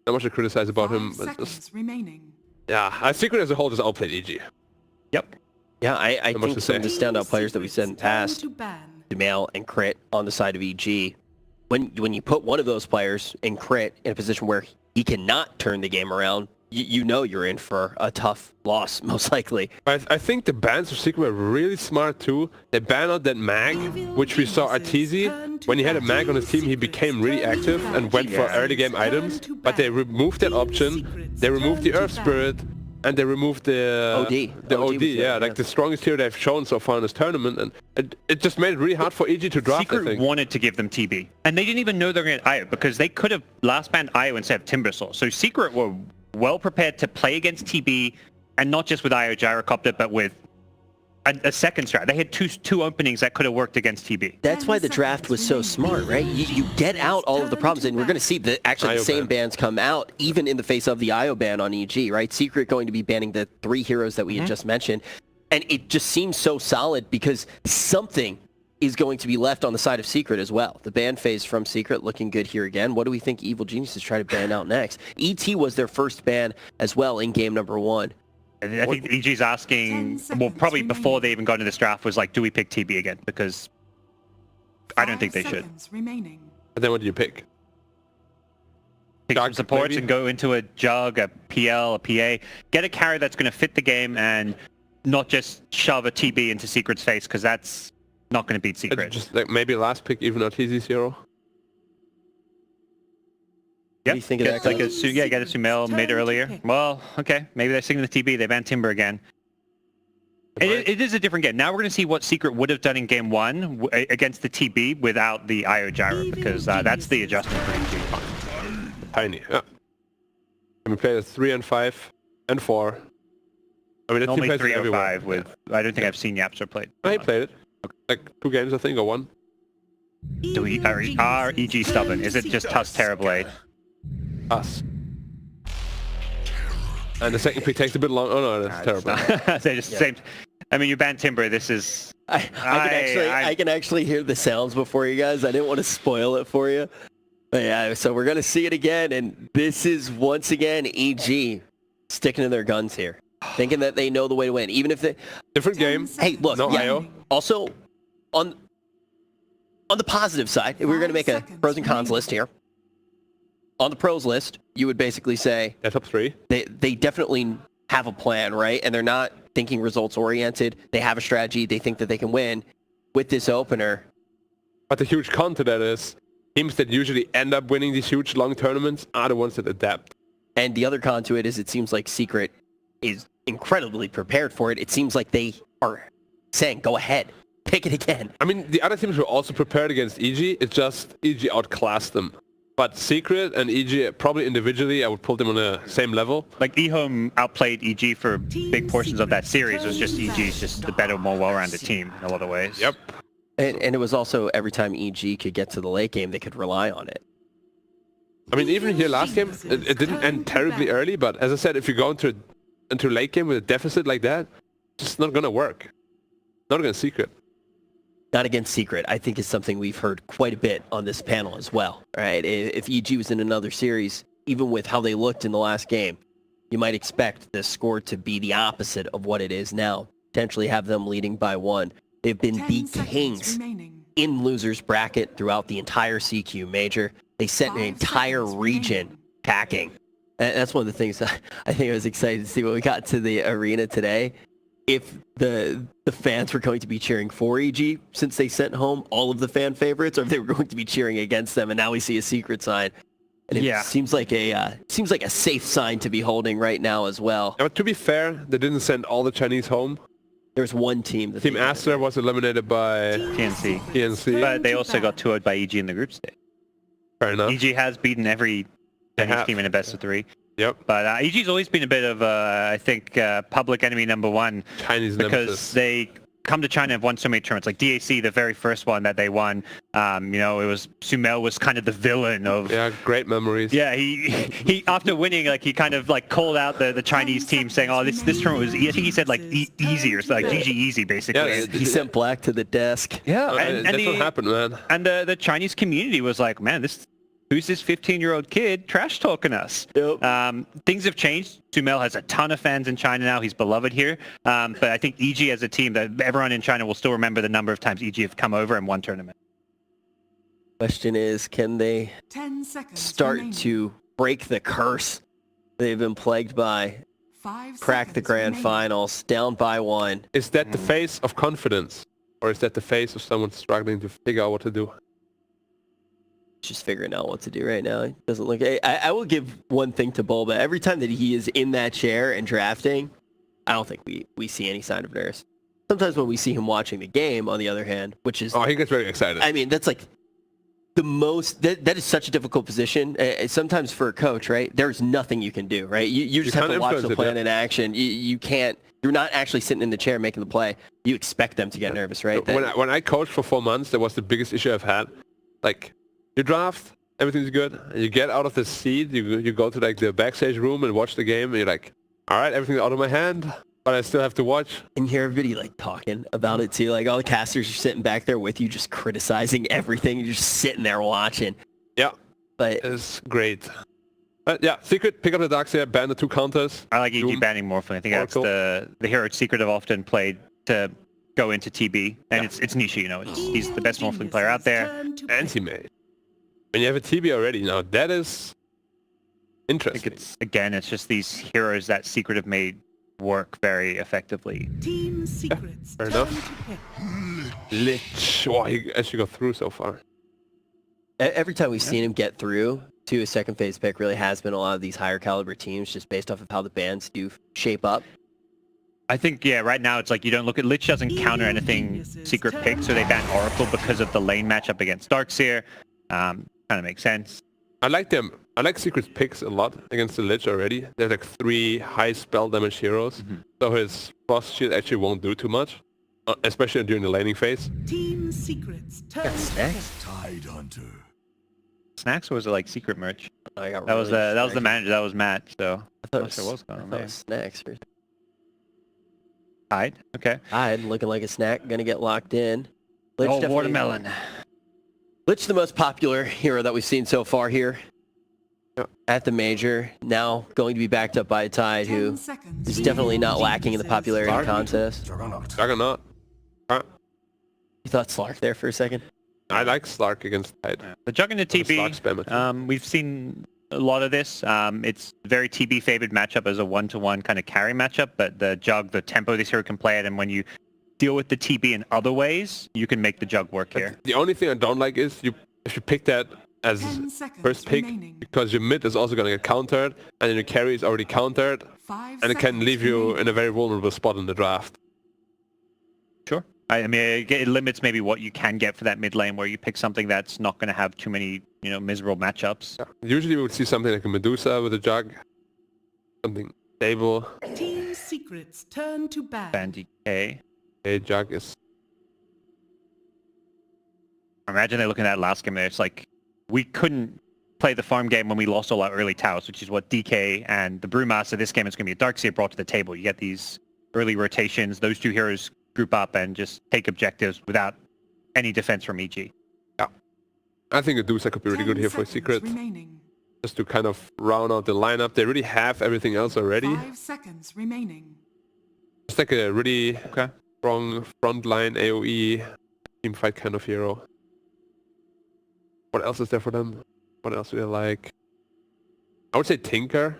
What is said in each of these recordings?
not much to criticize about him. Yeah, Secret as a whole just outplayed EG. Yep. Yeah, I think some of the standout players that we said in the past, Dumail and Crit on the side of EG, when you put one of those players in Crit in a position where he cannot turn the game around, you know you're in for a tough loss, most likely. I think the bans of Secret were really smart too. They banned out that mag, which we saw Arteezy. When he had a mag on his team, he became really active and went for early game items. But they removed that option. They removed the Earth Spirit, and they removed the OD. Yeah, like the strongest hero they've shown so far in this tournament, and it just made it really hard for EG to draft. Secret wanted to give them TB, and they didn't even know they were going to IO because they could have last banned IO instead of Timbersaw. So Secret were well prepared to play against TB, and not just with IO Gyrocopter, but with a second strat. They had two openings that could have worked against TB. That's why the draft was so smart, right? You get out all of the problems, and we're going to see the same bans come out, even in the face of the IO ban on EG, right? Secret going to be banning the 3 heroes that we had just mentioned, and it just seems so solid because something is going to be left on the side of Secret as well. The ban phase from Secret looking good here again. What do we think Evil Geniuses try to ban out next? ET was their first ban as well in game number 1. I think EG's asking, well, probably before they even got into this draft, was like, do we pick TB again? Because I don't think they should. And then what do you pick? Pick some supports and go into a Jug, a PL, a PA. Get a carry that's going to fit the game and not just shove a TB into Secret's face, because that's not going to beat Secret. Just like maybe last pick, even Arteezy's hero. Yeah, get a Sumail mid earlier. Well, okay, maybe they're singing the TB. They banned Timber again. It is a different game. Now we're going to see what Secret would have done in game 1 against the TB without the IO Gyro, because that's the adjustment for EG. Tiny, yeah. And we play the 3 and 5 and 4. I mean, normally 3 or 5 with. I don't think I've seen Yapster played. I played it. Like 2 games, I think, or 1. Are EG stubborn? Is it just Tusk Terrorblade? Us. And the second pick takes a bit long. Oh no, that's terrible. They just same. I mean, you banned Timber. This is. I can actually hear the sounds before you guys. I didn't want to spoil it for you. But yeah, so we're gonna see it again, and this is once again EG sticking to their guns here, thinking that they know the way to win, even if they. Different game. Hey, look. No IO. Also, on the positive side, if we're gonna make a pros and cons list here. On the pros list, you would basically say top 3. They definitely have a plan, right? And they're not thinking results oriented. They have a strategy. They think that they can win with this opener. But the huge con to that is teams that usually end up winning these huge long tournaments are the ones that adapt. And the other con to it is it seems like Secret is incredibly prepared for it. It seems like they are saying, go ahead, pick it again. I mean, the other teams were also prepared against EG. It's just EG outclassed them. But Secret and EG, probably individually, I would put them on the same level. Like, eHome outplayed EG for big portions of that series. It was just EG's just the better, more well-rounded team in a lot of ways. Yep. And it was also every time EG could get to the late game, they could rely on it. I mean, even here last game, it didn't end terribly early. But as I said, if you go into late game with a deficit like that, it's just not going to work. Not against Secret. Not against Secret, I think is something we've heard quite a bit on this panel as well. Right? If EG was in another series, even with how they looked in the last game, you might expect the score to be the opposite of what it is now. Potentially have them leading by 1. They've been the kings in losers bracket throughout the entire CQ Major. They sent an entire region packing. And that's one of the things that I think I was excited to see when we got to the arena today. If the fans were going to be cheering for EG since they sent home all of the fan favorites, or if they were going to be cheering against them, and now we see a Secret sign, and it seems like a safe sign to be holding right now as well. Now, to be fair, they didn't send all the Chinese home. There's one team. Team Aster was eliminated by TNC, but they also got 2-0'd by EG in the group stage. Fair enough. EG has beaten every Chinese team in a best of 3. Yep. But EG's always been a bit of, I think, public enemy number 1. Chinese because nemesis. They come to China and have won so many tournaments. Like DAC, the very first one that they won, it was Sumail was kind of the villain of. Yeah, great memories. Yeah, he after winning, like he kind of like called out the Chinese team, saying, "Oh, this tournament was." I think he said like easy or like GG easy, basically. Yeah, he sent Black to the desk. Yeah, and that's what happened, man. And the Chinese community was like, "Man, this who's this 15-year-old kid trash talking us? Yep. Things have changed. Sumail has a ton of fans in China now. He's beloved here. But I think EG as a team, that everyone in China will still remember the number of times EG have come over and won tournament. Question is, can they 10 seconds start remaining. to break the curse they've been plagued by? 5 Crack the seconds grand remaining. finals, down by 1. Is that the face of confidence? Or is that the face of someone struggling to figure out what to do? Just figuring out what to do right now. It doesn't look. I will give one thing to Bulba. Every time that he is in that chair and drafting, I don't think we see any sign of nerves. Sometimes when we see him watching the game, on the other hand, which is, Oh, he gets very excited. I mean, that's like the most. That is such a difficult position. Sometimes for a coach, right? There's nothing you can do, right? You just have can't to watch the influence it, plan yeah. in action. You can't. You're not actually sitting in the chair making the play. You expect them to get nervous, right? When I coached for 4 months, that was the biggest issue I've had. Like, you draft, everything's good, and you get out of the seat, you go to like the backstage room and watch the game, and you're like, all right, everything's out of my hand, but I still have to watch. And you hear everybody like talking about it too. Like all the casters are sitting back there with you, just criticizing everything. You're just sitting there watching. Yeah, But it's great. Yeah, Secret, pick up the Darkseer, ban the 2 counters. I like EG Doom. banning Morphling. I think Oracle. that's the hero Secret have often played to go into TB. And it's Nishi, you know. He's the best Morphling player out there. Turn to pick. Anti-mate. When you have a TB already, now that is I interesting. think it's just these heroes that Secret have made work very effectively. Team Secrets. fair Turn enough. to pick. Lich. Oh, he actually got through so far. every time we've seen him get through to a second phase pick really has been a lot of these higher caliber teams just based off of how the bands do shape up. I think, yeah, right now it's like you don't look at Lich doesn't counter anything Secret picks, so they ban Oracle because of the lane matchup against Darkseer. Kind of makes sense. I like them. I like Secret's picks a lot against the Lich already. There's like 3 high spell damage heroes, so his Frost Shield actually won't do too much, especially during the laning phase. Team Secrets. Turn to pick. Snacks? Snacks, or was it like Secret merch? I got That was really the distracted. manager. That was Matt. So I thought not sure what's going on I thought there. it was snacks. Hide. Okay. Hyde looking like a snack, gonna get locked in. Lich Oh, definitely- watermelon. Lich, the most popular hero that we've seen so far here at the major. Now going to be backed up by a Tide 10 who seconds. is definitely not lacking in the popularity Slark? contest. Juggernaut. You thought Slark there for a second? I like Slark against Tide. The Jug and the Slark TB. spammer. We've seen a lot of this. It's very TB favored matchup as a 1-to-1 kind of carry matchup, but the Jug, the tempo this hero can play it, and when you deal with the TB in other ways, you can make the Jug work here. The only thing I don't like is if you pick that as 10 seconds first pick, remaining. because your mid is also going to get countered, and then your carry is already countered, 5 and it can seconds leave you remaining. in a very vulnerable spot in the draft. Sure. I mean, it limits maybe what you can get for that mid lane, where you pick something that's not going to have too many, miserable matchups. Yeah. Usually we would see something like a Medusa with a Jug, something stable. Team Secrets. Turn to ban. Ban DK. A Jug is... Imagine they look at that last game there. It's like we couldn't play the farm game when we lost all our early towers, which is what DK and the Brewmaster. This game is going to be a Darkseer brought to the table. You get these early rotations. Those 2 heroes group up and just take objectives without any defense from EG. I think Medusa could be really 10 good here for seconds Secret, remaining. just to kind of round out the lineup. They really have everything else already. 5 seconds remaining. It's like a really Okay. strong frontline AoE team fight kind of hero. What else is there for them? What else do they like? I would say Tinker,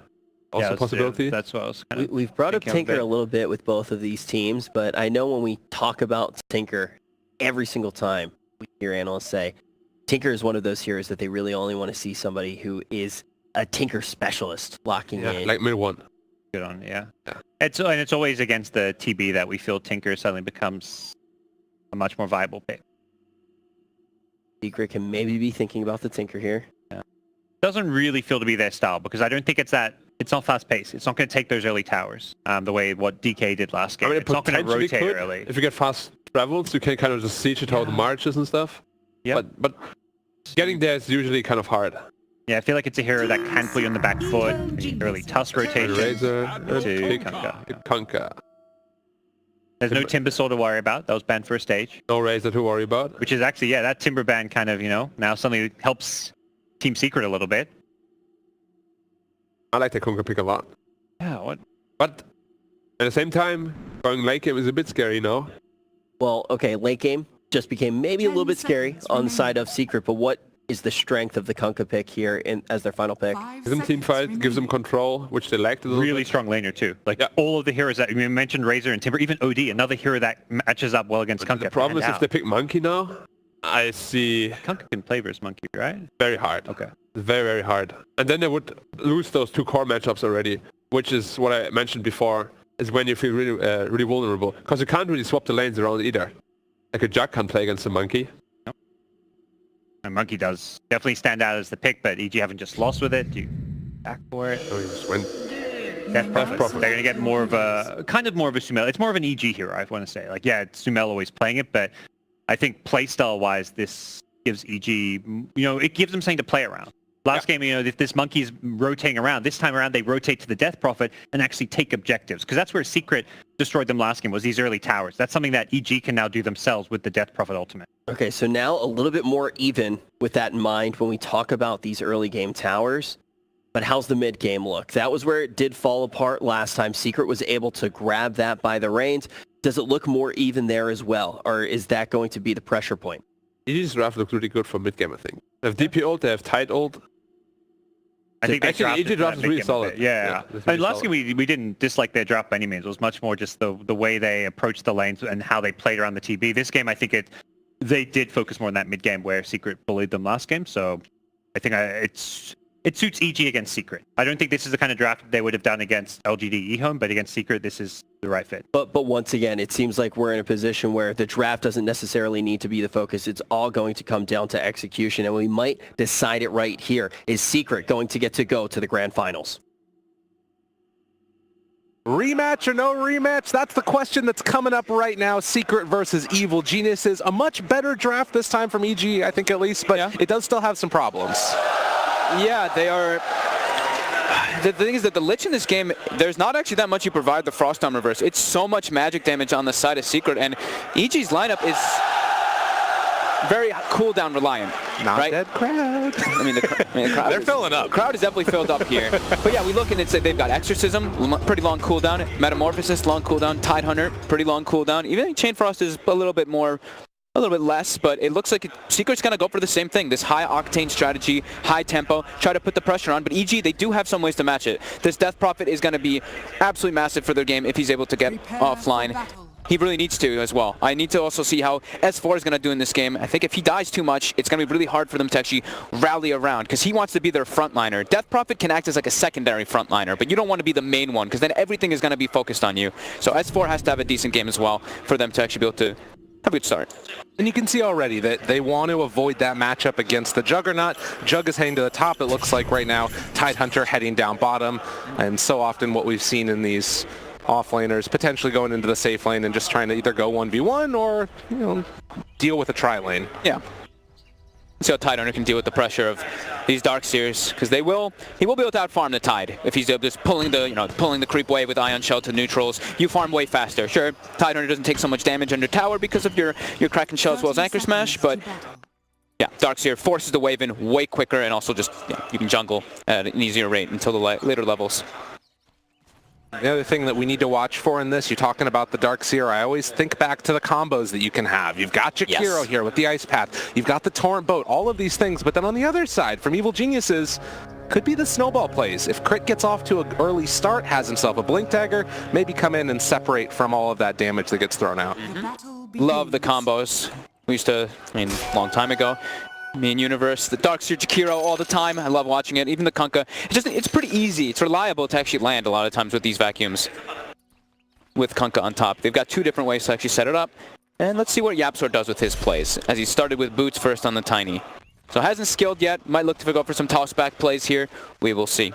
also a possibility. That's what I was kind of We've brought up thinking of Tinker it. a little bit with both of these teams, but I know when we talk about Tinker, every single time we hear analysts say, Tinker is one of those heroes that they really only want to see somebody who is a Tinker specialist locking Yeah, in. like mid one. Good on, yeah. Yeah. It's always against the TB that we feel Tinker suddenly becomes a much more viable pick. Secret can maybe be thinking about the Tinker here. Doesn't really feel to be their style, because I don't think it's not fast paced. It's not going to take those early towers the way what DK did last game. I mean, it It's not going to potentially rotate could. early. If you get fast travels, you can kind of just siege it out the marches and stuff. Yep. But getting there is usually kind of hard. Yeah, I feel like it's a hero that can put you on the back foot. Early Tusk rotation. Razor, to Big Kunkka. Kunkka. There's no Timber Sword to worry about. That was banned for a stage. No Razor to worry about. Which is actually, yeah, that Timber ban kind of, now suddenly helps Team Secret a little bit. I like the Kunkka pick a lot. Yeah, what? But at the same time, going late game is a bit scary, no? Well, okay, late game just became maybe a 10 little bit scary seconds on the side remaining. of Secret, but what is the strength of the Kunkka pick here as their final pick? 5 Gives them team fight, seconds gives them remaining. control, which they lacked a little Really bit. strong laner too. Like Yeah. all of the heroes that you mentioned, Razor and Timber, even OD, another hero that matches up well against Kunkka. The problem is if they pick Monkey now, I see Kunkka can play versus Monkey, right? very hard. Okay. Very, very hard. And then they would lose those 2 core matchups already, which is what I mentioned before, is when you feel really, really vulnerable. Because you can't really swap the lanes around either. Like a Jug can't play against a Monkey. And Monkey does definitely stand out as the pick, but EG haven't just lost with it. Do you back for it? So he just went. Death Prophet. Prophet. They're going to get more of a, kind of more of a Sumail. It's more of an EG hero, I want to say. Like, yeah, it's Sumail always playing it, but I think playstyle-wise, this gives EG, it gives them something to play around. Last game, if this Monkey's rotating around, this time around they rotate to the Death Prophet and actually take objectives. Because that's where Secret destroyed them last game, was these early towers. That's something that EG can now do themselves with the Death Prophet ultimate. Okay, so now a little bit more even with that in mind when we talk about these early game towers. But how's the mid game look? That was where it did fall apart last time. Secret was able to grab that by the reins. Does it look more even there as well? Or is that going to be the pressure point? EG's draft looks really good for mid game, I think. They have DP ult, they have Tide ult. I think they Actually, EG draft is really big game a solid. bit. Yeah. Yeah, that's I really mean, last solid. game we didn't dislike their draft by any means. It was much more just the way they approached the lanes and how they played around the TB. This game, I think they did focus more on that mid game where Secret bullied them last game. So I think it suits EG against Secret. I don't think this is the kind of draft they would have done against LGD eHome, but against Secret, this is the right fit. But once again, it seems like we're in a position where the draft doesn't necessarily need to be the focus. It's all going to come down to execution, and we might decide it right here. Is Secret going to get to go to the grand finals? Rematch or no rematch? That's the question that's coming up right now. Secret versus Evil Geniuses. A much better draft this time from EG, I think at least, but it does still have some problems. Yeah, they are. The thing is that the Lich in this game, there's not actually that much you provide the Frost on reverse. It's so much magic damage on the side of Secret, and EG's lineup is very cooldown reliant. Not right? dead crowd. I mean, the crowd They're filling up. The crowd is definitely filled up here. But yeah, we look and it's they've got Exorcism, pretty long cooldown. Metamorphosis, long cooldown. Tidehunter, pretty long cooldown. Even Chain Frost is a little bit less, but it looks like Secret's going to go for the same thing. This high octane strategy, high tempo, try to put the pressure on. But EG, they do have some ways to match it. This Death Prophet is going to be absolutely massive for their game if he's able to get Prepare for offline. battle. He really needs to as well. I need to also see how S4 is going to do in this game. I think if he dies too much, it's going to be really hard for them to actually rally around because he wants to be their frontliner. Death Prophet can act as like a secondary frontliner, but you don't want to be the main one because then everything is going to be focused on you. So S4 has to have a decent game as well for them to actually be able to have a good start. And you can see already that they want to avoid that matchup against the Juggernaut. Jug is heading to the top, it looks like right now. Tidehunter heading down bottom. And so often what we've seen in these offlaners potentially going into the safe lane and just trying to either go 1v1 or, deal with a tri-lane. Yeah. See how Tidehunter can deal with the pressure of these Darkseers, because he will be able to outfarm the Tide if he's just pulling the creep wave with Ion Shell to neutrals. You farm way faster. Sure, Tidehunter doesn't take so much damage under tower because of your Kraken Shell as well as Anchor Smash, but yeah, Darkseer forces the wave in way quicker, and also just you can jungle at an easier rate until the later levels. The other thing that we need to watch for in this, you're talking about the Darkseer, I always think back to the combos that you can have. You've got Jakiro here with the Ice Path. You've got the Torrent Boat, all of these things. But then on the other side, from Evil Geniuses, could be the snowball plays. If Crit gets off to an early start, has himself a Blink Dagger, maybe come in and separate from all of that damage that ggets thrown out. The battle Love the begins. combos. We used to, a long time ago. Me and Universe, the Darkseer Jakiro all the time. I love watching it. Even the Kunkka. It's pretty easy. It's reliable to actually land a lot of times with these vacuums. With Kunkka on top. They've got two different ways to actually set it up. And let's see what Yapzor does with his plays. As he started with boots first on the Tiny. So hasn't skilled yet. Might look to go for some toss-back plays here. We will see.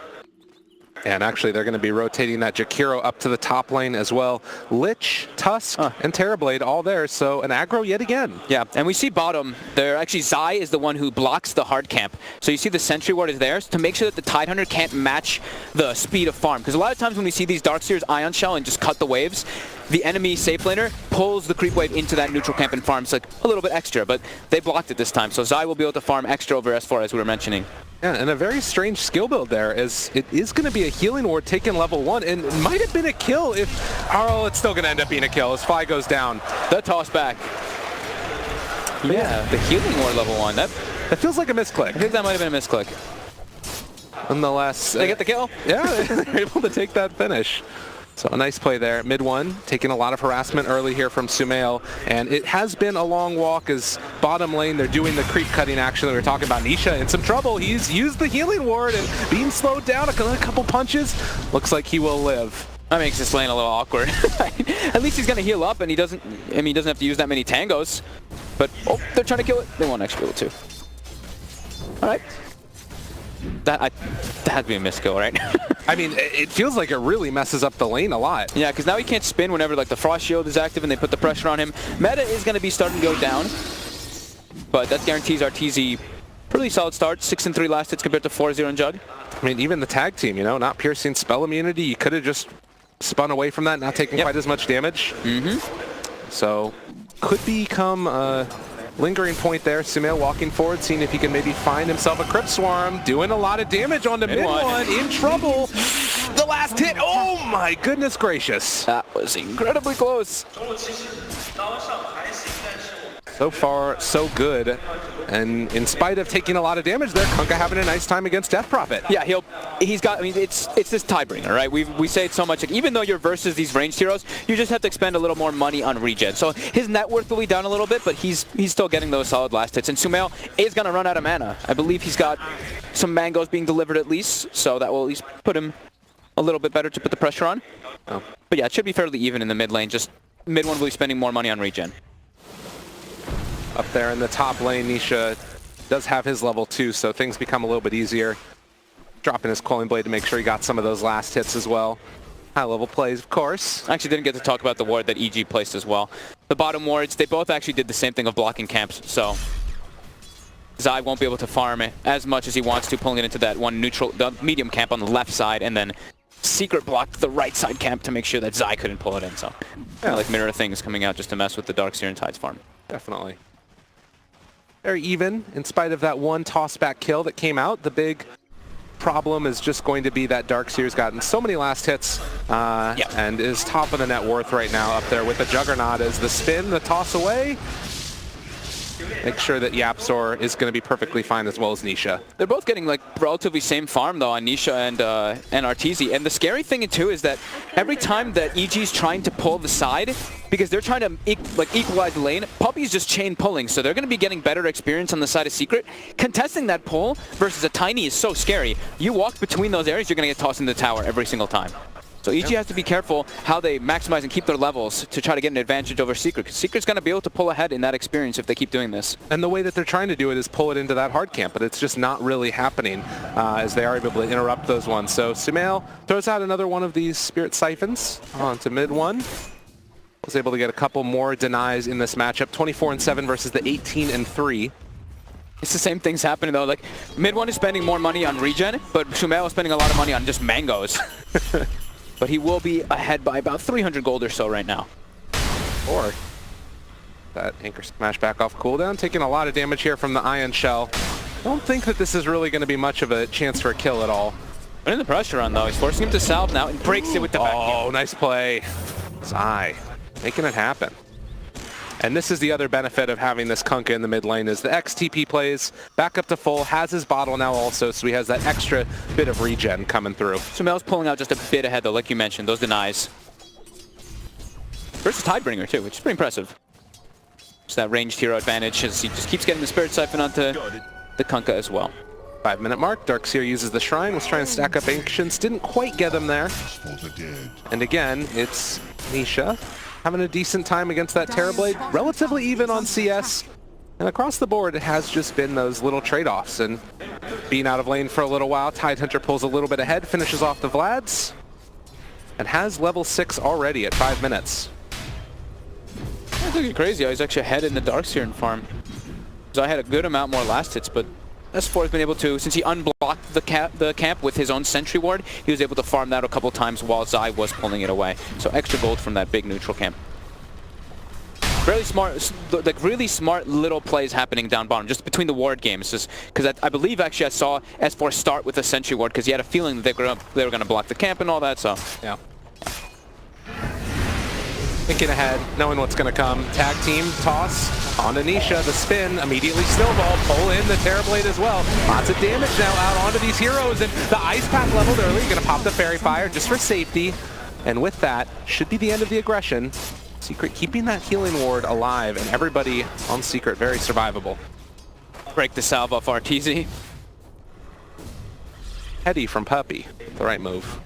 And actually, they're going to be rotating that Jakiro up to the top lane as well. Lich, Tusk, and Terrorblade all there, so an aggro yet again. Yeah, and we see bottom, actually Zai is the one who blocks the hard camp. So you see the sentry ward is there to make sure that the Tidehunter can't match the speed of farm. Because a lot of times when we see these Darkseers Ion Shell and just cut the waves, the enemy safe laner pulls the creep wave into that neutral camp and farms like a little bit extra, but they blocked it this time. So Zai will be able to farm extra over S4 as we were mentioning. Yeah, and a very strange skill build there, as it is going to be a healing ward taken level 1, and it might have been a kill if... Oh, it's still going to end up being a kill as Fly goes down. The toss back. Yeah, the healing ward level 1. That feels like a misclick. I think that might have been a misclick. Nonetheless... Did they get the kill? Yeah, they're able to take that finish. So a nice play there. Mid 1, taking a lot of harassment early here from Sumail. And it has been a long walk as bottom lane, they're doing the creep cutting action that we were talking about. Nisha in some trouble. He's used the healing ward and being slowed down a couple punches. Looks like he will live. That makes this lane a little awkward. At least he's going to heal up and he doesn't have to use that many tangos. But, oh, they're trying to kill it. They won't actually kill it too. All right. That had to be a miskill, right? I mean, it feels like it really messes up the lane a lot. Yeah, because now he can't spin whenever like the Frost Shield is active and they put the pressure on him. Meta is going to be starting to go down, but that guarantees our TZ pretty solid start. 6-3 last hits compared to 4-0 in Jug. I mean, even the tag team, you know, not piercing spell immunity. You could have just spun away from that, not taking quite as much damage. So, could become a lingering point there. Sumail walking forward, seeing if he can maybe find himself a Crypt Swarm. Doing a lot of damage on the mid one. In trouble. The last hit. Oh my goodness gracious. That was incredibly close. So far, so good. And in spite of taking a lot of damage there, Kunkka having a nice time against Death Prophet. Yeah, he's got, I mean, it's this Tidebringer, right? We say it so much, like, even though you're versus these ranged heroes, you just have to expend a little more money on regen. So his net worth will be down a little bit, but he's still getting those solid last hits. And Sumail is going to run out of mana. I believe he's got some mangoes being delivered at least, so that will at least put him a little bit better to put the pressure on. Oh. But yeah, it should be fairly even in the mid lane, just mid one will be spending more money on regen. Up there in the top lane, Nisha does have his level 2, so things become a little bit easier. Dropping his Coiling Blade to make sure he got some of those last hits as well. High level plays, of course. I actually didn't get to talk about the ward that EG placed as well. The bottom wards, they both actually did the same thing of blocking camps, so Zai won't be able to farm it as much as he wants to, pulling it into that one neutral, the medium camp on the left side, and then Secret blocked the right side camp to make sure that Zai couldn't pull it in, so yeah, like mirror things coming out just to mess with the Darkseer and Tides farm. Definitely. Very even, in spite of that one toss-back kill that came out. The big problem is just going to be that Darkseer's gotten so many last hits and is top of the net worth right now up there with the Juggernaut as the spin, the toss away. Make sure that Yapzor is going to be perfectly fine as well as Nisha. They're both getting like relatively same farm though on Nisha and Arteezy. And the scary thing too is that every time that EG's trying to pull the side, because they're trying to equalize the lane, Puppy's just chain pulling, so they're going to be getting better experience on the side of Secret. Contesting that pull versus a Tiny is so scary. You walk between those areas, you're going to get tossed in the tower every single time. So EG has to be careful how they maximize and keep their levels to try to get an advantage over Secret, because Secret's going to be able to pull ahead in that experience if they keep doing this. And the way that they're trying to do it is pull it into that hard camp, but it's just not really happening as they are able to interrupt those ones. So Sumail throws out another one of these Spirit Siphons onto mid one. Was able to get a couple more denies in this matchup. 24-7 versus the 18-3. It's the same things happening though. Like mid one is spending more money on regen, but Sumail is spending a lot of money on just mangoes. But he will be ahead by about 300 gold or so right now. Or that Anchor Smash back off cooldown, taking a lot of damage here from the Ion Shell. Don't think that this is really going to be much of a chance for a kill at all. Putting the pressure on though, he's forcing him to salve now and breaks it with the back. Oh, nice play. Zai making it happen. And this is the other benefit of having this Kunkka in the mid lane is the XTP plays back up to full, has his bottle now also, so he has that extra bit of regen coming through. Sumail's pulling out just a bit ahead though, like you mentioned, those denies. Versus Tidebringer too, which is pretty impressive. Just that ranged hero advantage as he just keeps getting the Spirit Siphon onto the Kunkka as well. 5-minute mark, Darkseer uses the Shrine, was trying to stack up Ancients, didn't quite get him there. And again, it's Nisha having a decent time against that Terrorblade, relatively even on CS. And across the board, it has just been those little trade-offs. And being out of lane for a little while, Tidehunter pulls a little bit ahead, finishes off the Vlads, and has level 6 already at 5 minutes. That's looking crazy how he's actually ahead in the Darkseer in farm. So I had a good amount more last hits, but S4 has been able to, since he unblocked the camp with his own sentry ward, he was able to farm that a couple times while Zai was pulling it away. So extra gold from that big neutral camp. Really smart, like really smart little plays happening down bottom, just between the ward games. Just because I believe actually I saw S4 start with a sentry ward because he had a feeling that they were going to block the camp and all that. So yeah. Thinking ahead, knowing what's going to come. Tag team toss on Anisha, the spin, immediately snowball, pull in the Terrorblade as well. Lots of damage now out onto these heroes, and the ice pack leveled early. Going to pop the Fairy Fire just for safety. And with that, should be the end of the aggression. Secret keeping that healing ward alive, and everybody on Secret very survivable. break the salve off RTZ. Heady from Puppy, the right move.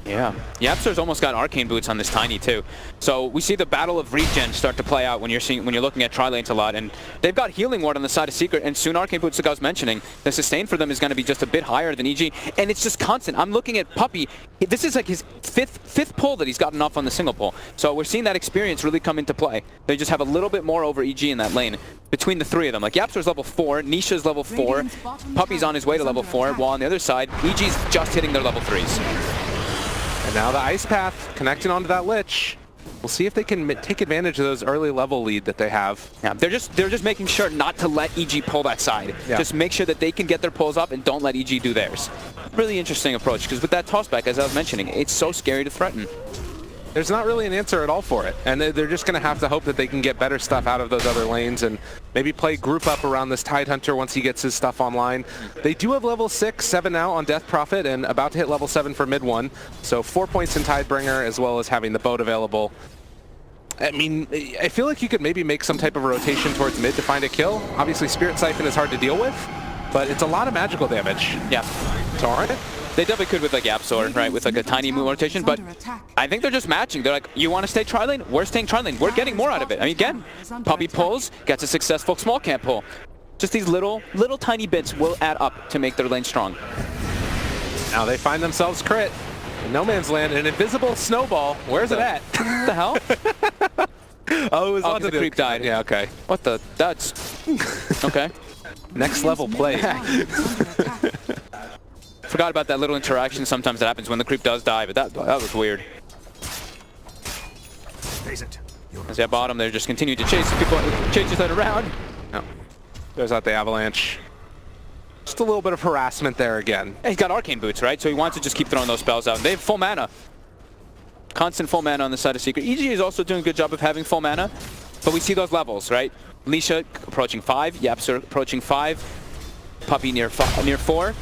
Yeah. Yapster's almost got arcane boots on this Tiny too. So we see the battle of regen start to play out when you're looking at tri-lanes a lot, and they've got healing ward on the side of Secret, and soon arcane boots, like I was mentioning, the sustain for them is going to be just a bit higher than EG, and it's just constant. I'm looking at Puppy. This is like his fifth pull that he's gotten off on the single pull. So we're seeing that experience really come into play. They just have a little bit more over EG in that lane between the three of them. Like Yapster's level 4, Nisha's level 4, Puppy's on his way to level 4, while on the other side, EG's just hitting their level 3s. And now the Ice Path connecting onto that Lich. We'll see if they can take advantage of those early level lead that they have. Yeah, they're just making sure not to let EG pull that side. Yeah. Just make sure that they can get their pulls up and don't let EG do theirs. Really interesting approach, because with that tossback, as I was mentioning, it's so scary to threaten. There's not really an answer at all for it, and they're just going to have to hope that they can get better stuff out of those other lanes and maybe play group up around this Tidehunter once he gets his stuff online. They do have level 6, 7 now on Death Prophet, and about to hit level 7 for mid 1, so 4 points in Tidebringer as well as having the boat available. I mean, I feel like you could maybe make some type of rotation towards mid to find a kill. Obviously, Spirit Siphon is hard to deal with, but it's a lot of magical damage. Yeah. Torrent? They definitely could with like Yapsor, right, with like a tiny move rotation, but I think they're just matching. They're like, you want to stay tri-lane? We're staying tri-lane. We're getting more out of it. I mean, again, Puppy pulls, gets a successful small camp pull. Just these little tiny bits will add up to make their lane strong. Now they find themselves crit in no man's land, an invisible snowball. Where's it at? What the hell? Oh, it was Oh, onto the creep died. Yeah, okay. What the? That's... Okay. Next level play. Forgot about that little interaction sometimes that happens when the creep does die, but that was weird. As at bottom, they're just continuing to chase people, chase that around. Oh. There's out the avalanche. Just a little bit of harassment there again. He's got arcane boots, right? So he wants to just keep throwing those spells out. They have full mana. Constant full mana on the side of Secret. EG is also doing a good job of having full mana, but we see those levels, right? Lisha approaching 5, Yapster approaching 5, Puppy near 4,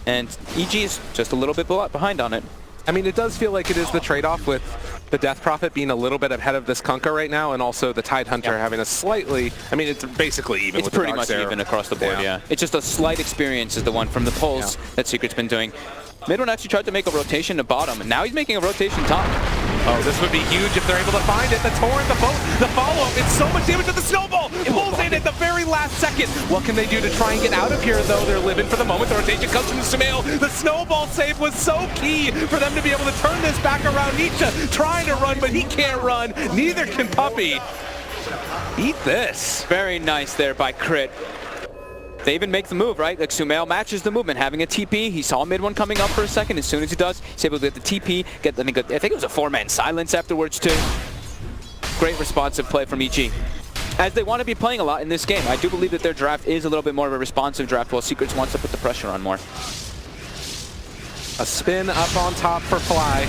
and EG is just a little bit behind on it. I mean, it does feel like it is the trade-off with the Death Prophet being a little bit ahead of this Kunkka right now, and also the Tidehunter having a slightly... I mean, it's basically even. It's with pretty the much Darkseer. even across the board, yeah. It's just a slight experience is the one from the pulls that Secret's been doing. Mid one actually tried to make a rotation to bottom, and now he's making a rotation top. Oh, this would be huge if they're able to find it. The torrent, the boat, the follow-up. It's so much damage with the snowball. It pulls in at the very last second. What can they do to try and get out of here, though? They're living for the moment. The rotation comes from Sumail. The snowball save was so key for them to be able to turn this back around. Nietzsche trying to run, but he can't run. Neither can Puppy. Eat this. Very nice there by Crit. They even make the move, right? Like Sumail matches the movement, having a TP. He saw mid one coming up for a second. As soon as he does, he's able to get the TP, I think it was a 4-man silence afterwards too. Great responsive play from EG. As they want to be playing a lot in this game, I do believe that their draft is a little bit more of a responsive draft, while Secrets wants to put the pressure on more. A spin up on top for Fly.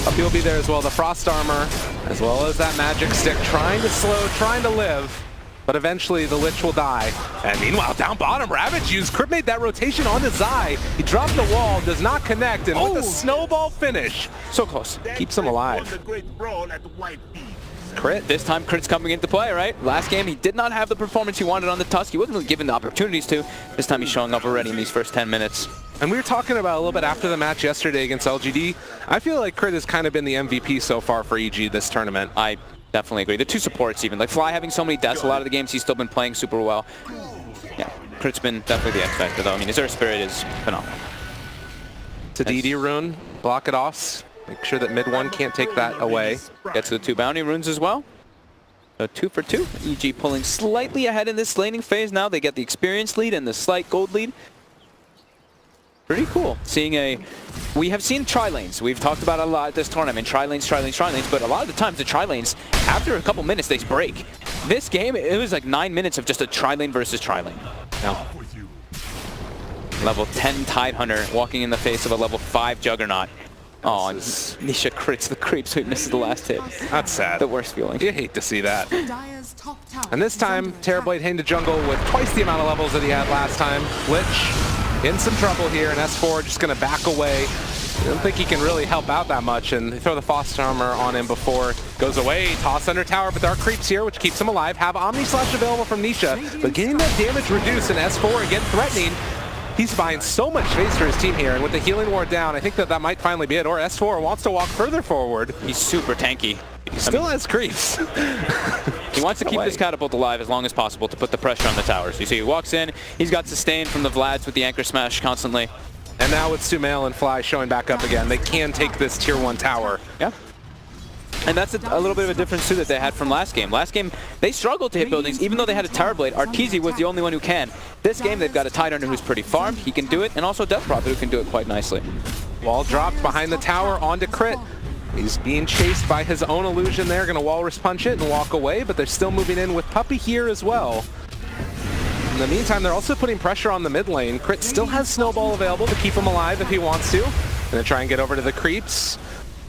Puppy will be there as well. The Frost Armor, as well as that Magic Stick, trying to slow, trying to live. But eventually the Lich will die. And meanwhile, down bottom, Ravage used. Crip made that rotation on the Zai. He dropped the wall, does not connect, and with a snowball finish. So close. Keeps him alive. Crit. This time Crit's coming into play, right? Last game he did not have the performance he wanted on the Tusk. He wasn't really given the opportunities to. This time he's showing up already in these first 10 minutes. And we were talking about a little bit after the match yesterday against LGD. I feel like Crit has kind of been the MVP so far for EG this tournament. I definitely agree. The two supports even. Like Fly having so many deaths, a lot of the games he's still been playing super well. Yeah, Crit's been definitely the X factor though. I mean, his Earth Spirit is phenomenal. To DD rune, block it off. Make sure that mid one can't take that away. Gets the 2 bounty runes as well. So 2 for 2. EG pulling slightly ahead in this laning phase now. They get the experience lead and the slight gold lead. Pretty cool. We have seen tri-lanes. We've talked about it a lot this tournament. Tri-lanes, but a lot of the times the tri-lanes, after a couple minutes, they break. This game, it was like 9 minutes of just a tri-lane versus tri-lane. No. Level 10 Tidehunter walking in the face of a level 5 Juggernaut. Oh, and Nisha crits the creep, so he misses the last hit. That's sad. The worst feeling. You hate to see that. Dire's top tower And this is time, under Terrorblade heading to jungle with twice the amount of levels that he had last time. Lich in some trouble here, and S4 just going to back away. I don't think he can really help out that much, and they throw the Frost Armor on him before it goes away. Toss under tower, but there are creeps here, which keeps him alive. Have Omni Slash available from Nisha, but getting that damage reduced, and S4 again threatening. He's buying so much space for his team here, and with the healing ward down, I think that might finally be it. Or S4 wants to walk further forward. He's super tanky. He still has creeps. He wants to keep this catapult alive as long as possible to put the pressure on the towers. You see, he walks in, he's got sustain from the Vlads with the anchor smash constantly. And now with Sumail and Fly showing back up again, they can take this tier 1 tower. Yeah. And that's a little bit of a difference too that they had from last game. Last game, they struggled to hit buildings, even though they had a Terrorblade. Arteezy was the only one who can. This game, they've got a Tidehunter who's pretty farmed, he can do it, and also Death Prophet who can do it quite nicely. Wall dropped behind the tower onto Crit. He's being chased by his own illusion there, gonna Walrus Punch it and walk away, but they're still moving in with Puppey here as well. In the meantime, they're also putting pressure on the mid lane. Crit still has Snowball available to keep him alive if he wants to. Gonna try and get over to the creeps.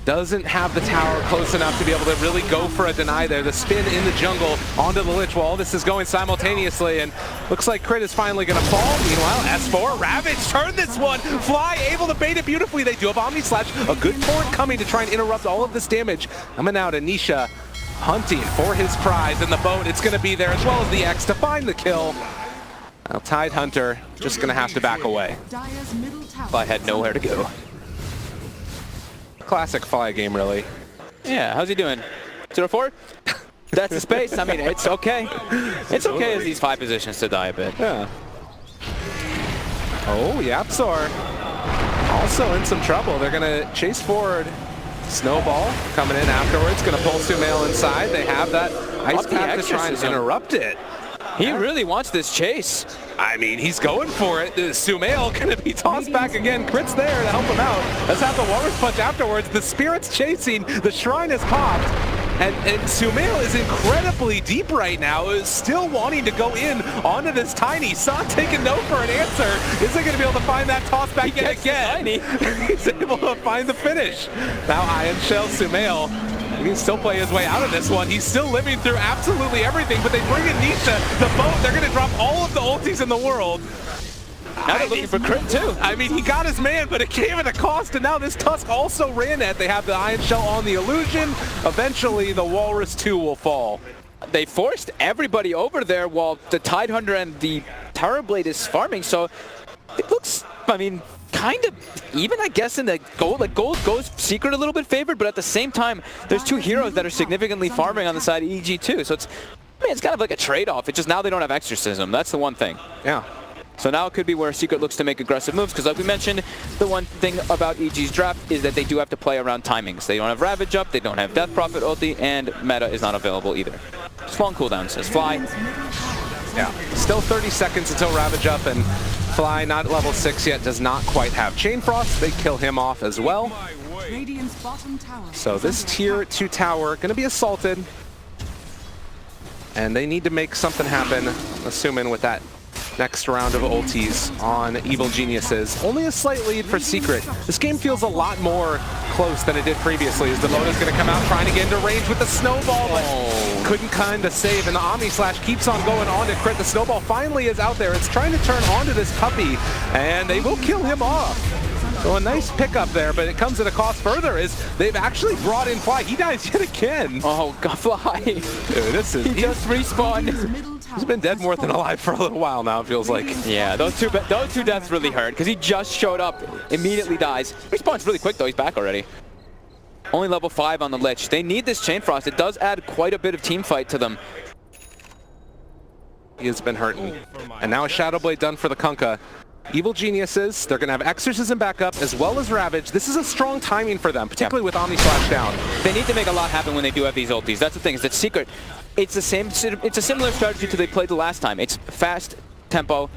Doesn't have the tower close enough to be able to really go for a deny there. The spin in the jungle onto the Lich Wall. This is going simultaneously, and looks like Crit is finally going to fall. Meanwhile, S4, Ravage, turn this one. Fly, able to bait it beautifully. They do have Omni Slash. A good forward coming to try and interrupt all of this damage. Coming out, Anisha hunting for his prize in the boat. It's going to be there, as well as the X to find the kill. Now, Tidehunter just going to have to back away. Dire's middle tower Fly had nowhere to go. Classic Fly game, really. Yeah, how's he doing? 0-4? That's the space. I mean, it's okay. It's okay as these 5 positions to die a bit. Yeah. Oh, Yapzor also in some trouble. They're going to chase forward. Snowball coming in afterwards. Going to pull Sumail inside. They have that ice path to try and interrupt it. He really wants this chase. I mean, he's going for it. Sumail going to be tossed back again. Crit's there to help him out. Let's have the Walrus Punch afterwards. The Spirit's chasing. The Shrine has popped. And Sumail is incredibly deep right now, is still wanting to go in onto this Tiny. Saw taking no for an answer. Isn't going to be able to find that toss back yet again. He's able to find the finish. Now Iron Shell Sumail. He can still play his way out of this one. He's still living through absolutely everything, but they bring in Nisha, the boat. They're going to drop all of the ultis in the world. Now they're looking for Crit too. I mean, he got his man, but it came at a cost, and now this Tusk also ran at. They have the Iron Shell on the illusion. Eventually, the Walrus 2 will fall. They forced everybody over there while the Tidehunter and the Terrorblade is farming, so it looks, I mean, kind of even, I guess, in the gold. Like, gold goes Secret a little bit favored, but at the same time, there's 2 heroes that are significantly farming on the side of EG too. So it's, I mean, it's kind of like a trade-off. It's just now they don't have Exorcism. That's the one thing. Yeah. So now it could be where Secret looks to make aggressive moves, because like we mentioned, the one thing about EG's draft is that they do have to play around timings. They don't have Ravage up, they don't have Death Prophet ulti, and Meta is not available either. Just long cooldown, says Fly. Yeah. Still 30 seconds until Ravage up, and Fly, not at level 6 yet, does not quite have Chain Frost. They kill him off as well. Radiant's bottom tower So is this under tier attack. 2 tower going to be assaulted. And they need to make something happen, assuming with that next round of ultis on Evil Geniuses. Only a slight lead for Secret. This game feels a lot more close than it did previously, as the Loda's going to come out trying to get into range with the Snowball, but couldn't kind of save, and the Omni Slash keeps on going on to Crit. The Snowball finally is out there. It's trying to turn onto this Puppey, and they will kill him off. So a nice pickup there, but it comes at a cost further, as they've actually brought in Fly. He dies yet again. Oh, God, Fly. Dude, this is... He just respawned. He's been dead more than alive for a little while now, it feels like. Yeah, those two deaths really hurt, because he just showed up, immediately dies. Respawns really quick though, he's back already. Only level 5 on the Lich. They need this Chain Frost. It does add quite a bit of team fight to them. He has been hurting. And now a Shadow Blade done for the Kunkka. Evil Geniuses, they're going to have Exorcism back up as well as Ravage. This is a strong timing for them, particularly with Omni Slash down. They need to make a lot happen when they do have these ultis. That's the thing, is that Secret, it's a similar strategy to they played the last time. It's fast tempo,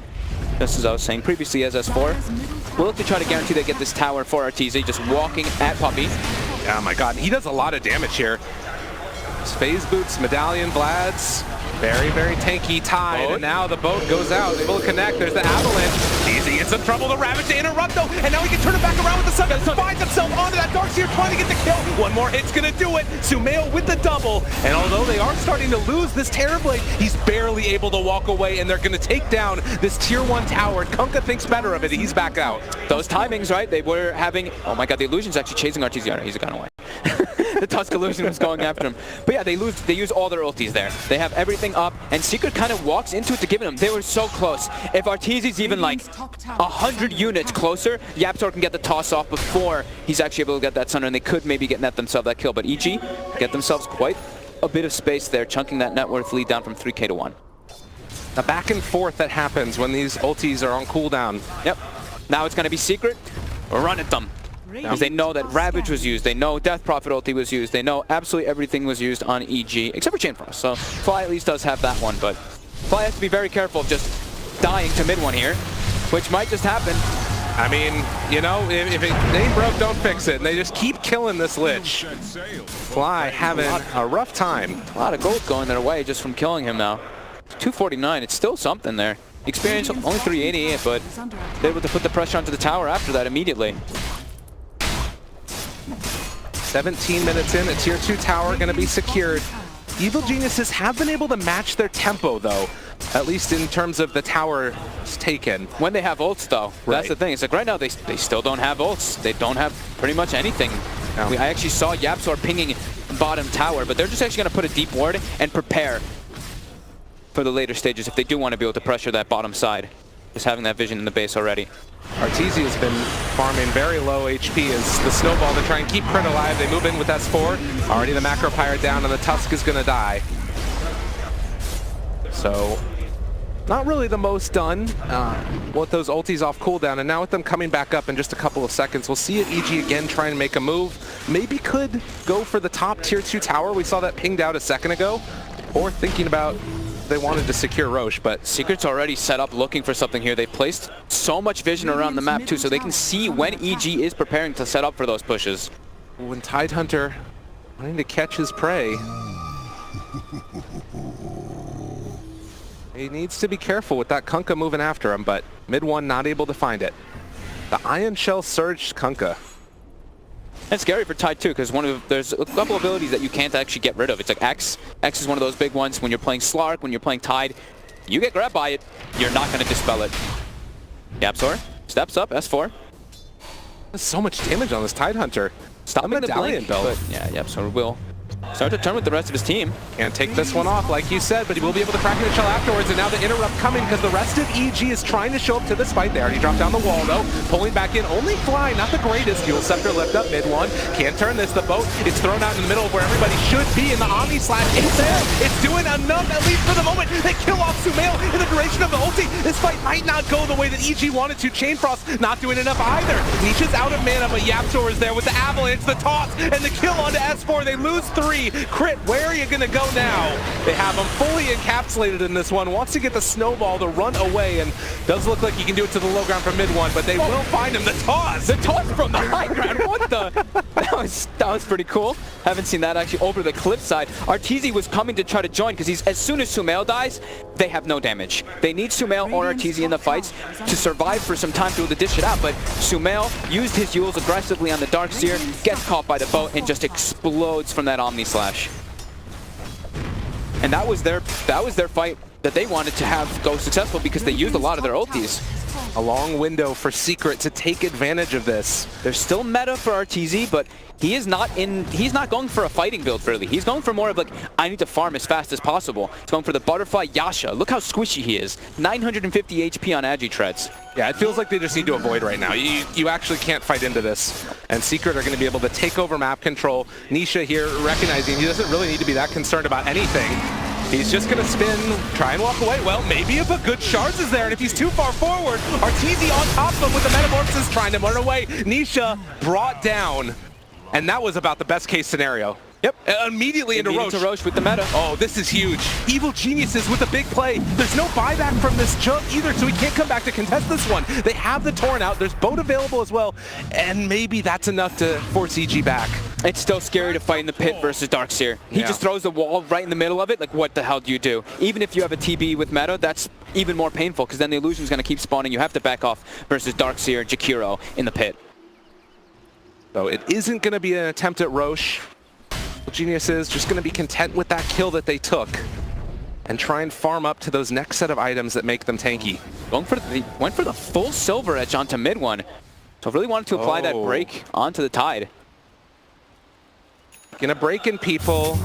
just as I was saying previously as S4. We'll look to try to guarantee they get this tower for Arteezy, just walking at Puppey. Oh my god, he does a lot of damage here. Phase Boots, Medallion, Vlad's. Very, very tanky tide, and now the boat goes out. Able to connect. There's the avalanche. Easy in some trouble. The Ravage to interrupt, though, and now he can turn it back around with the Sun. Finds himself onto that Darkseer, trying to get the kill. One more hit's gonna do it. Sumail with the double, and although they are starting to lose this Terrorblade, he's barely able to walk away, and they're gonna take down this tier 1 tower. Kunkka thinks better of it. He's back out. Those timings, right? They were having... Oh my god, the Illusion's actually chasing Artesian. He's gone away. The Tusk Illusion was going after him. But yeah, they use all their ultis there. They have everything up, and Secret kind of walks into it to give it them. They were so close. If Artesi's even like 100 units closer, YapzOr can get the toss off before he's actually able to get that Sunder, and they could maybe net themselves that kill. But EG get themselves quite a bit of space there, chunking that net worth lead down from 3K to 1. The back and forth that happens when these ultis are on cooldown. Yep. Now it's going to be Secret. Run at them. Because they know that Ravage was used, they know Death Prophet ulti was used, they know absolutely everything was used on EG, except for Chain Frost. So Fly at least does have that one, but Fly has to be very careful of just dying to mid one here, which might just happen. I mean, you know, if it ain't broke, don't fix it. And they just keep killing this Lich. Fly having a rough time. A lot of gold going their way just from killing him now. 249, it's still something there. Experience only 380, but they're able to put the pressure onto the tower after that immediately. 17 minutes in, a tier 2 tower going to be secured. Evil Geniuses have been able to match their tempo, though, at least in terms of the towers taken. When they have ults, though, that's the thing. It's like right now they still don't have ults. They don't have pretty much anything. No. I actually saw YapzOr pinging bottom tower, but they're just actually going to put a deep ward and prepare for the later stages if they do want to be able to pressure that bottom side. Just having that vision in the base already. Arteezy has been farming very low HP as the snowball to try and keep Crit alive. They move in with S4. Already the Macro Pyre down, and the Tusk is going to die. So, not really the most done with those ultis off cooldown. And now with them coming back up in just a couple of seconds, we'll see it EG again try and make a move. Maybe could go for the top tier 2 tower. We saw that pinged out a second ago. Or thinking about they wanted to secure Roche, but Secret's already set up looking for something here. They've placed so much vision around the map too, so they can see when EG is preparing to set up for those pushes. When Tidehunter wanting to catch his prey, he needs to be careful with that Kunkka moving after him, but mid one not able to find it. The Ion Shell surged Kunkka. It's scary for Tide too, because there's a couple abilities that you can't actually get rid of. It's like X. X is one of those big ones. When you're playing Slark, when you're playing Tide, you get grabbed by it, you're not going to dispel it. YapzOr steps up, S4. There's so much damage on this Tidehunter. Stopping the medallion belt. Yeah, YapzOr will start to turn with the rest of his team. Can't take this one off, like you said, but he will be able to crack the shell afterwards, and now the interrupt coming because the rest of EG is trying to show up to this fight. They already dropped down the wall, though. Pulling back in, only Fly, not the greatest. Fuel Scepter lift up mid one. Can't turn this. The boat, it's thrown out in the middle of where everybody should be, and the Omni Slash is there. It's doing enough, at least for the moment. They kill off Sumail in the duration of the ulti. This fight might not go the way that EG wanted to. Chain Frost not doing enough either. Nisha's out of mana, but YapzOr is there with the Avalanche, the toss, and the kill onto S4. They lose 3. Crit, where are you going to go now? They have him fully encapsulated in this one. Wants to get the snowball to run away, and does look like he can do it to the low ground from mid one, but they will find him. The toss! The toss from the high ground. What the? That was pretty cool. Haven't seen that actually over the cliff side. Arteezy was coming to try to join because as soon as Sumail dies, they have no damage. They need Sumail or Arteezy in the fights to survive for some time to be able to dish it out, but Sumail used his Yules aggressively on the Darkseer, gets caught by the boat, and just explodes from that Omni Slash. And that was their fight that they wanted to have go successful because they used a lot of their ultis. A long window for Secret to take advantage of this. There's still meta for Arteezy, but he's not going for a fighting build really. He's going for more of like, I need to farm as fast as possible. He's going for the Butterfly Yasha. Look how squishy he is. 950 HP on Agitreads. Yeah, it feels like they just need to avoid right now. You actually can't fight into this. And Secret are going to be able to take over map control. Nisha here recognizing he doesn't really need to be that concerned about anything. He's just going to spin, try and walk away. Well, maybe if a good Shards is there, and if he's too far forward, Arteezy on top of him with the Metamorphosis trying to run away. Nisha brought down, and that was about the best case scenario. Yep, immediately into Roche. With the meta. Oh, this is huge. Evil Geniuses with a big play. There's no buyback from this jump either, so he can't come back to contest this one. They have the Torn out. There's boat available as well, and maybe that's enough to force EG back. It's still scary to fight in the pit versus Darkseer. He just throws the wall right in the middle of it. Like, what the hell do you do? Even if you have a TB with meta, that's even more painful because then the illusion's going to keep spawning. You have to back off versus Darkseer and Jakiro in the pit. So it isn't going to be an attempt at Roche. Genius is just going to be content with that kill that they took and try and farm up to those next set of items that make them tanky. Went for the full Silver Edge onto mid one. So really wanted to apply that break onto the Tide. Gonna break in people.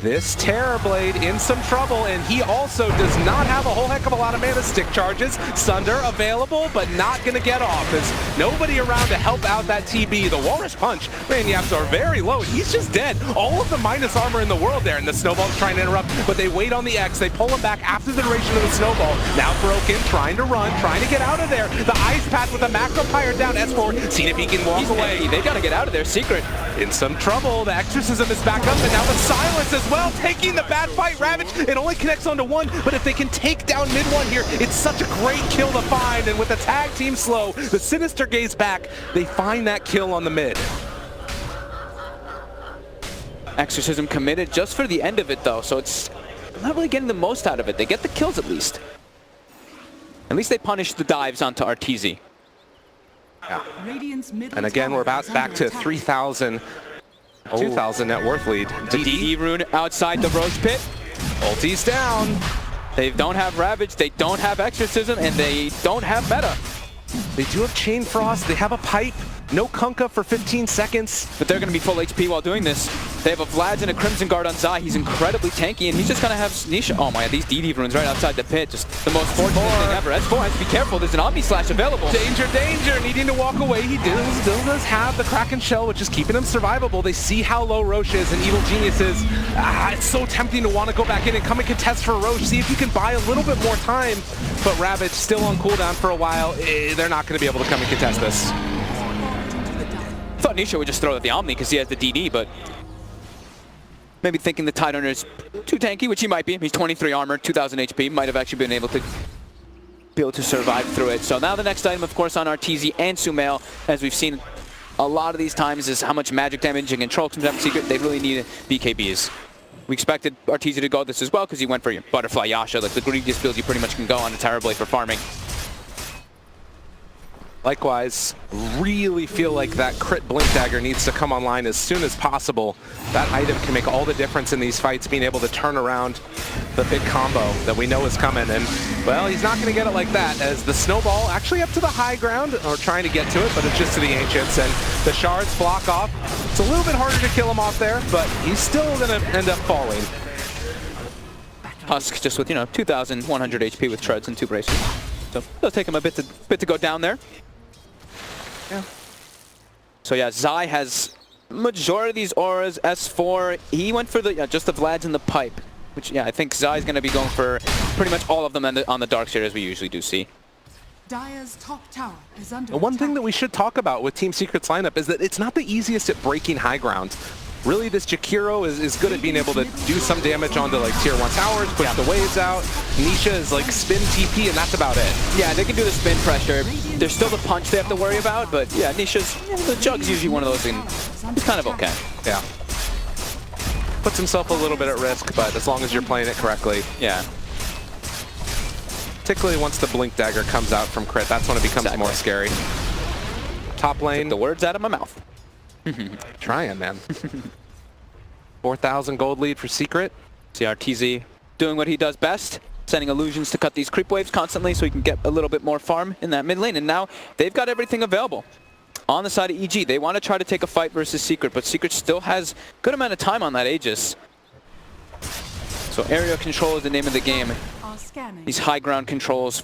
This Terrorblade in some trouble, and he also does not have a whole heck of a lot of mana. Stick charges, Sunder available, but not gonna get off. There's nobody around to help out that TB. The Walrus Punch, man, yaps are very low. He's just dead. All of the minus armor in the world there, and the Snowball's trying to interrupt, but they wait on the X. They pull him back after the duration of the Snowball. Now Broken, trying to run, trying to get out of there. The Ice Path with a Macro Pyre down, S4, seeing if he can walk away. They gotta get out of there, Secret. In some trouble, the Exorcism is back up, and now the Silence as well, taking the bad fight. Ravage, it only connects onto one, but if they can take down mid one here, it's such a great kill to find, and with the tag team slow, the Sinister Gaze back, they find that kill on the mid. Exorcism committed just for the end of it though, so it's not really getting the most out of it. They get the kills at least. At least they punish the dives onto Arteezy. Yeah. Radiant's middle And again, tower we're about is back under to attack. 3,000, 2,000 net worth lead. The DD rune outside the Roach Pit. Ulti's down. They don't have Ravage, they don't have Exorcism, and they don't have meta. They do have Chain Frost, they have a pipe, no Kunkka for 15 seconds. But they're going to be full HP while doing this. They have a Vlad's and a Crimson Guard on Zai. He's incredibly tanky, and he's just going to have Nisha. Oh my, these DD runes right outside the pit. Just the most fortunate thing ever. S4 has to be careful. There's an Omni Slash available. Danger, danger, needing to walk away. He still does have the Kraken Shell, which is keeping him survivable. They see how low Roche is and Evil Genius is. It's so tempting to want to go back in and come and contest for Roche. See if you can buy a little bit more time. But Ravage still on cooldown for a while. They're not going to be able to come and contest this. I thought Nisha would just throw out the Omni because he has the DD, but maybe thinking the Tide Owner is too tanky, which he might be. He's 23 armor, 2,000 HP, might have actually been able to survive through it. So now the next item, of course, on Arteezy and Sumail, as we've seen a lot of these times, is how much magic damage and control comes out of Secret. They really need BKBs. We expected Arteezy to go this as well because he went for your Butterfly Yasha, like the greediest build you pretty much can go on a Terrorblade for farming. Likewise, really feel like that crit Blink Dagger needs to come online as soon as possible. That item can make all the difference in these fights, being able to turn around the big combo that we know is coming. And, well, he's not going to get it like that, as the Snowball actually up to the high ground, or trying to get to it, but it's just to the Ancients, and the Shards block off. It's a little bit harder to kill him off there, but he's still going to end up falling. Husk just with, 2,100 HP with Treads and 2 braces. So it'll take him a bit to go down there. Yeah. So yeah, Zai has majority of these auras. S4, he went for the just the Vlads and the pipe, which I think Zai's going to be going for pretty much all of them on the Darkseer, as we usually do see. Dire's top tower is under One thing attack. that we should talk about with Team Secret's lineup is that it's not the easiest at breaking high ground. Really, this Jakiro is good at being able to do some damage onto like tier 1 towers, push the waves out. Nisha is like spin TP, and that's about it. Yeah, they can do the spin pressure. There's still the punch they have to worry about, but yeah, Nisha's, the Jug's usually one of those, and it's kind of okay. Yeah. Puts himself a little bit at risk, but as long as you're playing it correctly. Yeah. Particularly once the Blink Dagger comes out from crit, that's when it becomes more scary. Top lane. The words out of my mouth. Trying, man. 4,000 gold lead for Secret. See Arteezy doing what he does best, sending illusions to cut these creep waves constantly so he can get a little bit more farm in that mid lane. And now they've got everything available. On the side of EG, they want to try to take a fight versus Secret, but Secret still has a good amount of time on that Aegis. So area control is the name of the game. Are scanning. These high ground controls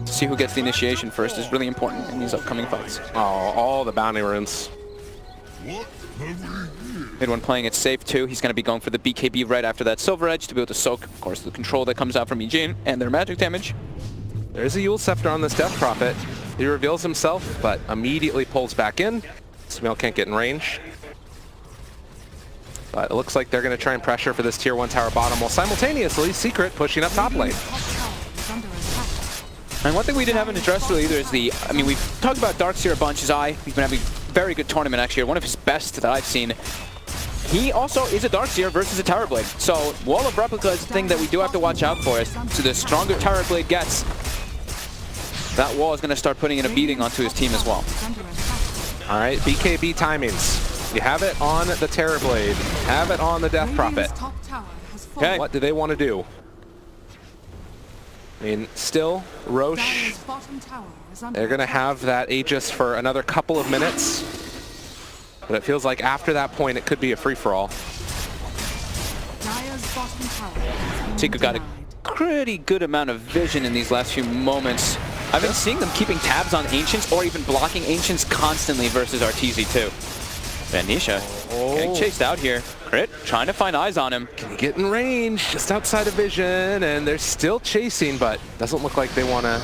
to see who gets the initiation first is really important in these upcoming fights. Oh, all the bounty runes. Mid one playing it safe too. He's going to be going for the BKB right after that Silver Edge to be able to soak, of course, the control that comes out from EG and their magic damage. There's a Yule Scepter on this Death Prophet. He reveals himself, but immediately pulls back in. Sumail can't get in range. But it looks like they're going to try and pressure for this tier 1 tower bottom, while simultaneously Secret pushing up top lane. Top tower is under attack. And one thing we haven't addressed really either is we've talked about Darkseer a bunch. Zai, he's been having a very good tournament actually, one of his best that I've seen. he also is a Darkseer versus a Tower Blade. So Wall of Replica is the thing that we do have to watch out for. So the stronger Tower Blade gets, that wall is going to start putting in a beating onto his team as well. All right, BKB timings. You have it on the Terrorblade, have it on the Death Prophet. Okay. What do they want to do? I mean, still, Roche, they're going to have that Aegis for another couple of minutes. But it feels like after that point, it could be a free-for-all. Tika got a pretty good amount of vision in these last few moments. I've been seeing them keeping tabs on Ancients or even blocking Ancients constantly versus Arteezy too. Vanisha getting chased out here. Crit trying to find eyes on him. Can he get in range? Just outside of vision, and they're still chasing, but doesn't look like they want to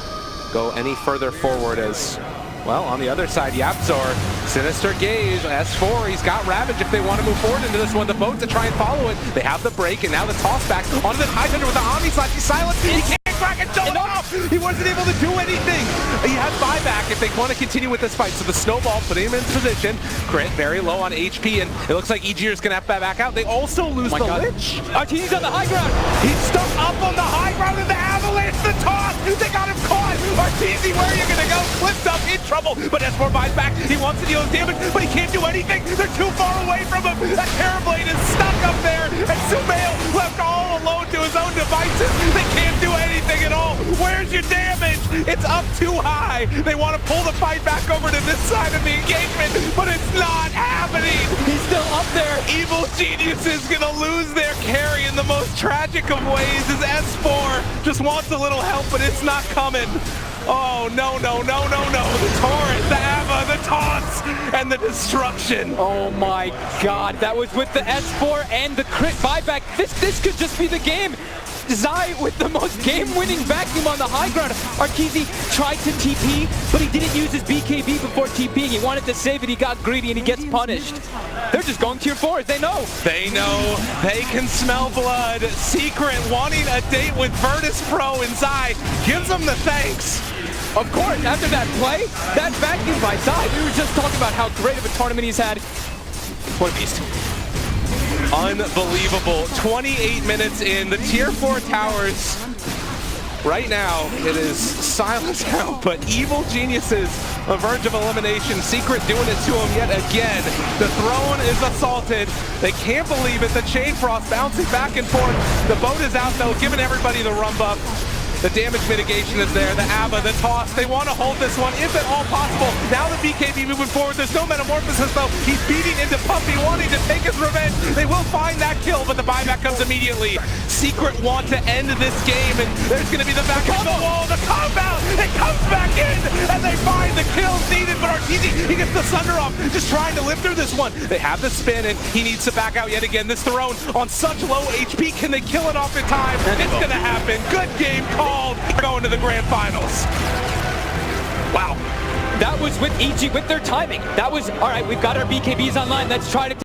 go any further forward as, well, on the other side, Yapzor, Sinister Gaze, S4, he's got Ravage if they want to move forward into this one. The boat to try and follow it. They have the break, and now the toss back onto the High Thunder with the Omni Slash. He's silent. He can't crack it, jump off. He wasn't able to do anything. He has buyback if they want to continue with this fight. So the snowball putting him in position. Crit very low on HP, and it looks like EG is going to have to back out. They also lose the Lich. Arteezy's on the high ground. He's stuck up on the high ground in the avalanche. The toss. They got him caught. Arteezy, where are you going to go? Flipped up, in trouble. But S4 buys back. He wants to deal damage, but he can't do anything. They're too far away from him. That Terrorblade is stuck up there, and Sumail left all alone to his own devices. They can't do anything at all. Where's your damage? It's up too high. They want to pull the fight back over to this side of the engagement, but it's not happening. He's still up there. Evil Genius is going to lose their carry in the most tragic of ways as S4 just wants a little help, but it's not coming. Oh, no, no, no, no, no. The torrent, the Ava, the taunts, and the destruction. Oh my god, that was with the S4 and the crit buyback. This could just be the game. Zai with the most game-winning vacuum on the high ground. Arteezy tried to TP, but he didn't use his BKB before TPing. He wanted to save it, he got greedy, and he gets punished. They're just going tier 4s, they know. They know, they can smell blood. Secret wanting a date with Virtus Pro and Zai gives them the thanks. Of course, after that play, that vacuum by Zai, we were just talking about how great of a tournament he's had. What a beast. Unbelievable. 28 minutes in, the tier 4 towers. Right now, it is silent out, but Evil Geniuses on verge of elimination. Secret doing it to him yet again. The throne is assaulted. They can't believe it. The Chain Frost bouncing back and forth. The boat is out though, giving everybody the rum buff. The damage mitigation is there, the Ava, the toss. They want to hold this one, if at all possible. Now the BKB moving forward. There's no metamorphosis though. He's beating into Puppy, wanting to take his revenge. They will find that kill, but the buyback comes immediately. Secret want to end this game, and there's going to be the back of the wall, the compound. It comes back in, and they find the kills needed. But Arteezy, he gets the Sunder off, just trying to live through this one. They have the spin, and he needs to back out yet again. This throne on such low HP. Can they kill it off in time? It's going to happen. Good game call. Going to the grand finals. Wow. That was with EG, with their timing. That was, all right, we've got our BKBs online. Let's try to